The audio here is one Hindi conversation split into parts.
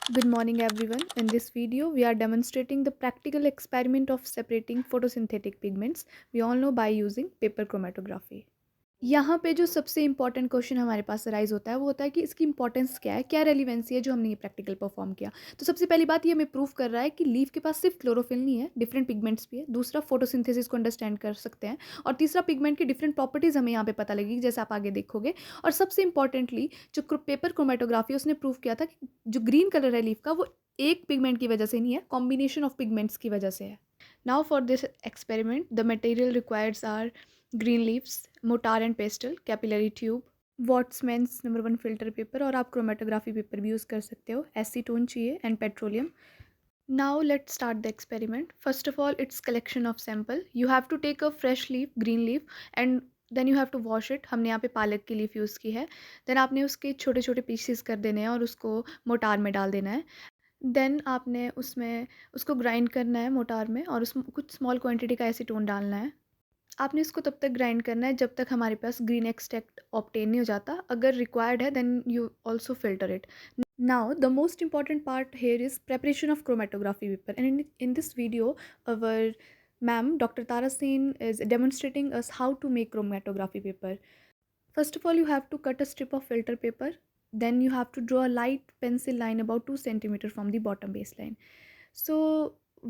Good morning everyone. In this video, we are demonstrating the practical experiment of separating photosynthetic pigments. We all know by using paper chromatography. यहाँ पे जो सबसे इंपॉर्टेंट क्वेश्चन हमारे पास राइज होता है वो होता है कि इसकी इंपॉर्टेंस क्या है, क्या रेलिवेंसी है जो हमने ये प्रैक्टिकल परफॉर्म किया। तो सबसे पहली बात ये हमें प्रूव कर रहा है कि लीफ के पास सिर्फ क्लोरोफिल नहीं है, डिफरेंट पिगमेंट्स भी है। दूसरा, फोटोसिंथेसिस को अंडरस्टैंड कर सकते हैं। और तीसरा, पिगमेंट की डिफरेंट प्रॉपर्टीज़ हमें यहाँ पे पता लगेगी, जैसे आप आगे देखोगे। और सबसे इंपॉर्टेंटली जो पेपर क्रोमेटोग्राफी उसने प्रूव किया था कि जो ग्रीन कलर है लीफ का वो एक पिगमेंट की वजह से नहीं है, कॉम्बिनेशन ऑफ पिगमेंट्स की वजह से है। Now for this experiment, the material required are green leaves, mortar and pestle, capillary tube, Whatman's number 1 filter paper, और आप क्रोमेटोग्राफी पेपर भी यूज़ कर सकते हो। एसीटोन चाहिए and petroleum. Now let's start the experiment. First of all, it's collection of sample. You have to take a fresh leaf, green leaf, and then you have to wash it. हमने यहाँ पे पालक की लीफ यूज़ की है। देन आपने उसके छोटे छोटे पीसेस कर देने हैं और उसको मोटार में डाल देना है। देन आपने उसमें उसको ग्राइंड करना है मोटार में, और उसमें कुछ स्मॉल क्वांटिटी का एसीटोन डालना है। आपने इसको तब तक ग्राइंड करना है जब तक हमारे पास ग्रीन एक्सट्रैक्ट ऑब्टेन नहीं हो जाता। अगर रिक्वायर्ड है then you also filter it. Now the most important part here is preparation of chromatography paper, and in this video our ma'am Dr. Tara Sen is demonstrating us how to make chromatography paper. First of all, you have to cut a strip of filter paper. Then you have to draw a light pencil line about 2 centimeter from the bottom baseline. So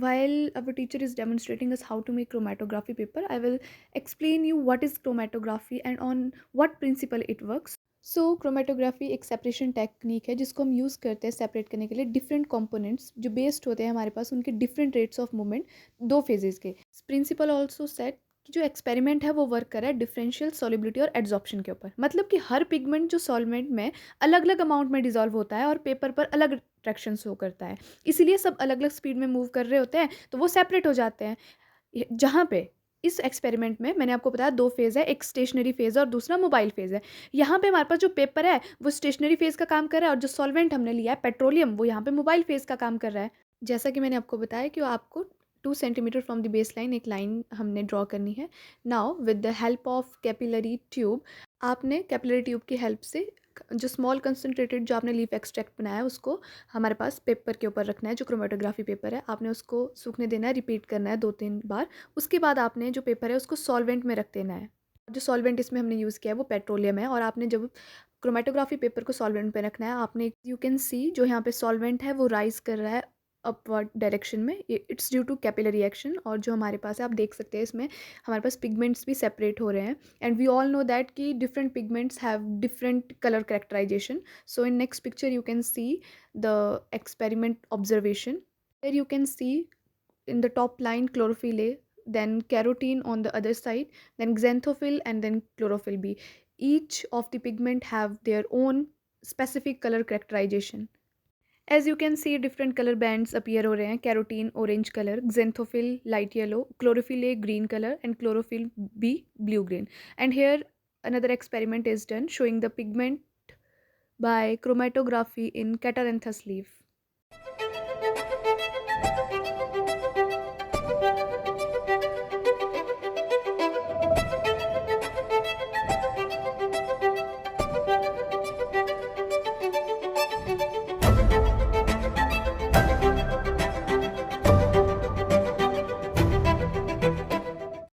while our teacher is demonstrating us how to make chromatography paper, I will explain you what is chromatography and on what principle it works. So chromatography एक सेपरेशन टेक्निक है जिसको हम यूज़ करते हैं सेपरेट करने के लिए डिफरेंट कंपोनेंट्स जो बेस्ड होते हैं हमारे पास उनके डिफरेंट रेट्स ऑफ मूवमेंट, दो फेजेस के। प्रिंसिपल ऑल्सो सेट कि जो एक्सपेरिमेंट है वो वर्क कर रहा है डिफरेंशियल सॉलिबिलिटी और एड्जॉर्प्शन के ऊपर। मतलब कि हर पिगमेंट जो सॉल्वेंट में अलग अलग अमाउंट में डिजॉल्व होता है और पेपर पर अलग अट्रैक्शन शो करता है, इसीलिए सब अलग अलग स्पीड में मूव कर रहे होते हैं तो वो सेपरेट हो जाते हैं। जहाँ पे इस एक्सपेरिमेंट में मैंने आपको बताया दो फेज़ है, एक स्टेशनरी फेज़ है और दूसरा मोबाइल फेज़ है। यहाँ पे हमारे पास जो पेपर है वो स्टेशनरी फेज़ का काम कर रहा है, और जो सॉल्वेंट हमने लिया है पेट्रोलियम वो यहाँ पे मोबाइल फेज़ का काम कर रहा है। जैसा कि मैंने आपको बताया कि आपको 2 centimetre from the base line एक लाइन हमने ड्रॉ करनी है। Now with the help of capillary tube, आपने कैपिलरी ट्यूब की हेल्प से जो स्मॉल कंसनट्रेटेड जो आपने लीफ एक्सट्रैक्ट बनाया है उसको हमारे पास पेपर के ऊपर रखना है। जो क्रोमेटोग्राफी पेपर है आपने उसको सूखने देना है, रिपीट करना है 2-3 बार। उसके बाद आपने जो पेपर है उसको सॉल्वेंट में रख देना है। जो सॉल्वेंट इसमें हमने यूज़ किया है वो पेट्रोलियम है, और आपने जब क्रोमेटोग्राफी पेपर को सॉल्वेंट पे रखना है आपने, यू कैन सी जो यहाँ पे सॉल्वेंट है वो राइज कर रहा है अपवर्ड डायरेक्शन में। It's due to capillary action. और जो हमारे पास है आप देख सकते हैं इसमें हमारे पास पिगमेंट्स भी सेपरेट हो रहे हैं। And we all know that कि different pigments have different colour characterization. So in next picture you can see the experiment observation. There you can see in the top line chlorophyll A, then carotene on the other side, then xanthophyll, and then chlorophyll B. Each of the pigment have their own specific color characterization. As you can see, different color bands appear हो रहे हैं। carotene orange color, xanthophyll light yellow, chlorophyll A green color, and chlorophyll B blue green. And here another experiment is done showing the pigment by chromatography in Catharanthus leaf.